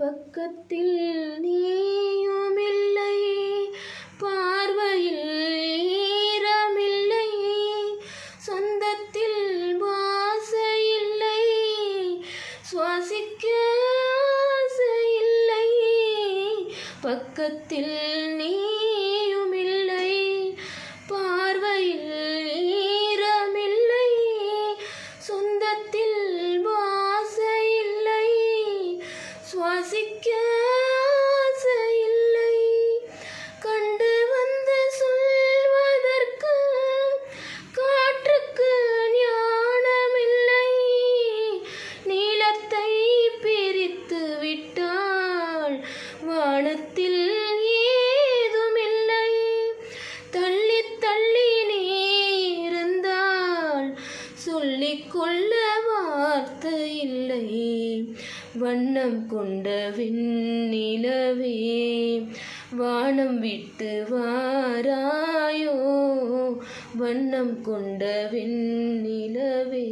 பக்கத்தில் நீயுமில்லை, பார்வையில் ஈரமில்லை, சொந்தத்தில் வாசையில்லை, சுவாசிக்க ஆசையில்லை. பக்கத்தில் நீயுமில்லை, பார்வையில் ஈரமில்லை, சொந்தத்தில் வாசையில்லை, சுவாசிக்க ஆசையில்லை. கண்டு வந்து சொல்வதற்கு காற்றுக்கு ஞானமில்லை, நீளத்தை பிரித்து விட்டால் வானத்தில் ஏதுமில்லை. தள்ளி தள்ளி நீ இருந்தால் சொல்லிக்கொள்ள வார்த்தை இல்லை. வண்ணம் கொண்ட வெண்ணிலவே, வானம் விட்டு வாராயோ, வண்ணம் கொண்ட வெண்ணிலவே.